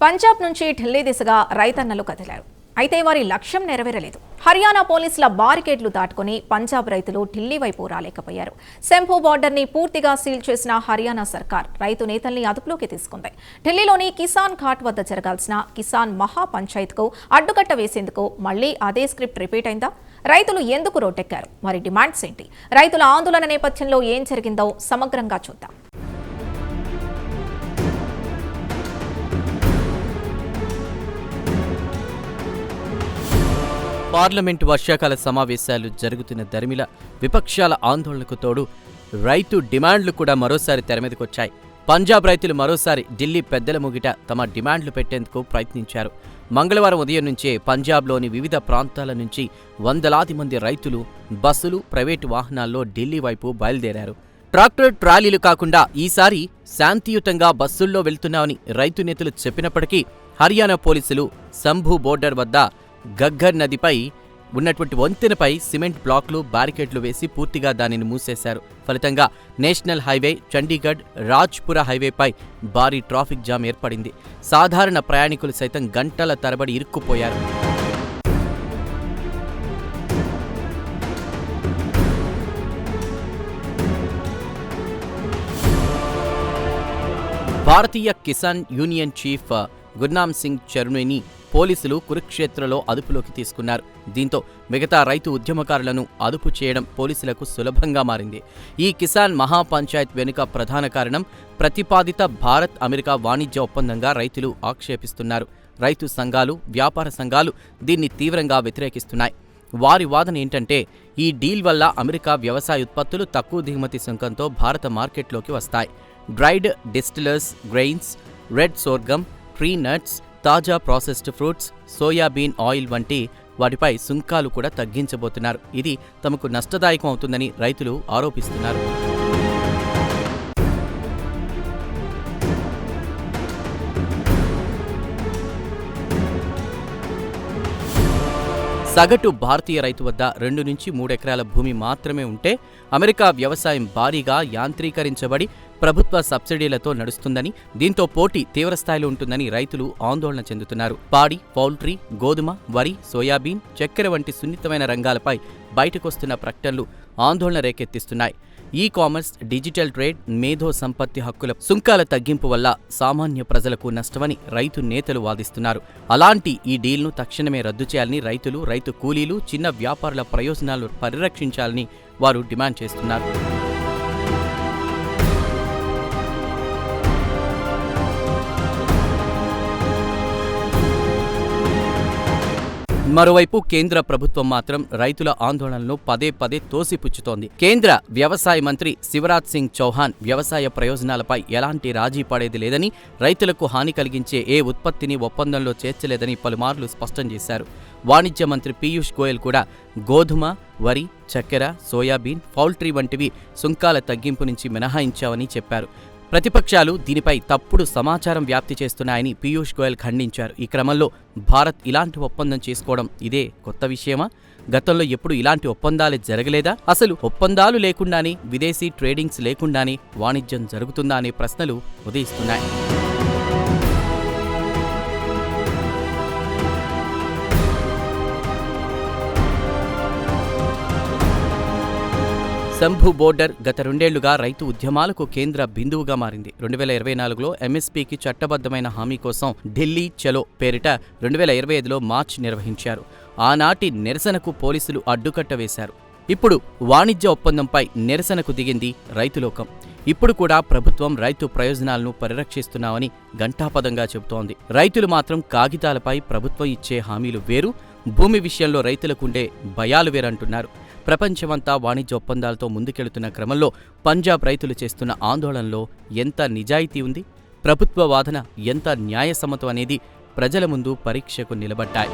పంజాబ్ నుంచి ఢిల్లీ దిశగా రైతన్నలు కదిలారు. అయితే వారి లక్ష్యం నెరవేరలేదు. హర్యానా పోలీసుల బారికేడ్లు దాటుకుని పంజాబ్ రైతులు ఢిల్లీ వైపు రాలేకపోయారు. శంభూ బార్డర్ని పూర్తిగా సీల్ చేసిన హర్యానా సర్కార్ రైతు నేతల్ని అదుపులోకి తీసుకుంది. ఢిల్లీలోని కిసాన్ ఘాట్ వద్ద జరగాల్సిన కిసాన్ మహా పంచాయత్కు అడ్డుకట్ట వేసేందుకు మళ్లీ అదే స్క్రిప్ట్ రిపీట్ అయిందా? రైతులు ఎందుకు రోడ్డెక్కారు? వారి డిమాండ్స్ ఏంటి? రైతుల ఆందోళన నేపథ్యంలో ఏం జరిగిందో సమగ్రంగా చూద్దాం. పార్లమెంటు వర్షాకాల సమావేశాలు జరుగుతున్న దరిమిల విపక్షాల ఆందోళనకు తోడు రైతు డిమాండ్లు కూడా మరోసారి తెరమీదకొచ్చాయి. పంజాబ్ రైతులు మరోసారి ఢిల్లీ పెద్దల ముగిట తమ డిమాండ్లు పెట్టేందుకు ప్రయత్నించారు. మంగళవారం ఉదయం నుంచే పంజాబ్లోని వివిధ ప్రాంతాల నుంచి వందలాది మంది రైతులు బస్సులు, ప్రైవేటు వాహనాల్లో ఢిల్లీ వైపు బయలుదేరారు. ట్రాక్టర్ ట్రాలీలు కాకుండా ఈసారి శాంతియుతంగా బస్సుల్లో వెళ్తున్నామని రైతు నేతలు చెప్పినప్పటికీ హర్యానా పోలీసులు శంభూ బోర్డర్ వద్ద గగ్గర్ నదిపై ఉన్నటువంటి వంతెనపై సిమెంట్ బ్లాక్లు, బ్యారికేడ్లు వేసి పూర్తిగా దానిని మూసేశారు. ఫలితంగా నేషనల్ హైవే, చండీగఢ్, రాజ్పురా హైవేపై భారీ ట్రాఫిక్ జామ్ ఏర్పడింది. సాధారణ ప్రయాణికులు సైతం గంటల తరబడి ఇరుక్కుపోయారు. భారతీయ కిసాన్ యూనియన్ చీఫ్ గుర్నామ్ సింగ్ చర్మేని పోలీసులు కురుక్షేత్రలో అదుపులోకి తీసుకున్నారు. దీంతో మిగతా రైతు ఉద్యమకారులను అదుపు చేయడం పోలీసులకు సులభంగా మారింది. ఈ కిసాన్ మహాపంచాయత్ వెనుక ప్రధాన కారణం ప్రతిపాదిత భారత్-అమెరికా వాణిజ్య ఒప్పందంగా రైతులు ఆక్షేపిస్తున్నారు. రైతు సంఘాలు, వ్యాపార సంఘాలు దీన్ని తీవ్రంగా వ్యతిరేకిస్తున్నాయి. వారి వాదన ఏంటంటే ఈ డీల్ వల్ల అమెరికా వ్యవసాయ ఉత్పత్తులు తక్కువ దిగుమతి సుంకంతో భారత మార్కెట్లోకి వస్తాయి. Dried distillers grains, red sorghum, tree nuts, తాజా ప్రాసెస్డ్ ఫ్రూట్స్, సోయాబీన్ ఆయిల్ వంటి వాటిపై సుంకాలు కూడా తగ్గించబోతున్నారు. ఇది తమకు నష్టదాయకం అవుతుందని రైతులు ఆరోపిస్తున్నారు. సగటు భారతీయ రైతు వద్ద 2 నుంచి 3 ఎకరాల భూమి మాత్రమే ఉంటే అమెరికా వ్యవసాయం భారీగా యాంత్రీకరించబడి ప్రభుత్వ సబ్సిడీలతో నడుస్తుందని, దీంతో పోటీ తీవ్రస్థాయిలో ఉంటుందని రైతులు ఆందోళన చెందుతున్నారు. పాడి, పౌల్ట్రీ, గోధుమ, వరి, సోయాబీన్, చక్కెర వంటి సున్నితమైన రంగాలపై బయటకొస్తున్న ప్రకటనలు ఆందోళన రేకెత్తిస్తున్నాయి. ఈ కామర్స్, డిజిటల్ ట్రేడ్, మేధో సంపత్తి హక్కుల సుంకాల తగ్గింపు వల్ల సామాన్య ప్రజలకు నష్టమని రైతు నేతలు వాదిస్తున్నారు. అలాంటి ఈ డీల్ను తక్షణమే రద్దు చేయాలని రైతులు, రైతు కూలీలు, చిన్న వ్యాపారుల ప్రయోజనాలు పరిరక్షించాలని వారు డిమాండ్ చేస్తున్నారు. మరోవైపు కేంద్ర ప్రభుత్వం మాత్రం రైతుల ఆందోళనలను పదే పదే తోసిపుచ్చుతోంది. కేంద్ర వ్యవసాయ మంత్రి శివరాజ్ సింగ్ చౌహాన్ వ్యవసాయ ప్రయోజనాలపై ఎలాంటి రాజీ పడేది లేదని, రైతులకు హాని కలిగించే ఏ ఉత్పత్తిని ఒప్పందంలో చేర్చలేదని పలుమార్లు స్పష్టం చేశారు. వాణిజ్య మంత్రి పీయూష్ గోయల్ కూడా గోధుమ, వరి, చక్కెర, సోయాబీన్, పౌల్ట్రీ వంటివి సుంకాల తగ్గింపు నుంచి మినహాయించామని చెప్పారు. ప్రతిపక్షాలు దీనిపై తప్పుడు సమాచారం వ్యాప్తి చేస్తున్నాయని పీయూష్ గోయల్ ఖండించారు. ఈ క్రమంలో భారత్ ఇలాంటి ఒప్పందం చేసుకోవడం ఇదే కొత్త విషయమా? గతంలో ఎప్పుడు ఇలాంటి ఒప్పందాలే జరగలేదా? అసలు ఒప్పందాలు లేకుండానే, విదేశీ ట్రేడింగ్స్ లేకుండానే వాణిజ్యం జరుగుతుందా అనే ప్రశ్నలు ఉదయిస్తున్నాయి. శంభూ బోర్డర్ గత 2 ఏళ్లుగా రైతు ఉద్యమాలకు కేంద్ర బిందువుగా మారింది. 2024లో ఎంఎస్పీకి చట్టబద్ధమైన హామీ కోసం ఢిల్లీ చలో పేరిట 2025లో మార్చ్ నిర్వహించారు. ఆనాటి నిరసనకు పోలీసులు అడ్డుకట్ట వేశారు. ఇప్పుడు వాణిజ్య ఒప్పందంపై నిరసనకు దిగింది రైతులోకం. ఇప్పుడు కూడా ప్రభుత్వం రైతు ప్రయోజనాలను పరిరక్షిస్తున్నామని ఘంటాపథంగా చెబుతోంది. రైతులు మాత్రం కాగితాలపై ప్రభుత్వం ఇచ్చే హామీలు వేరు, భూమి విషయంలో రైతులకుండే భయాలు వేరంటున్నారు. ప్రపంచమంతా వాణిజ్య ఒప్పందాలతో ముందుకెళ్తున్న క్రమంలో పంజాబ్ రైతులు చేస్తున్న ఆందోళనలో ఎంత నిజాయితీ ఉంది, ప్రభుత్వ వాదన ఎంత న్యాయసమ్మతం అనేది ప్రజల ముందు పరీక్షకు నిలబడ్డాయి.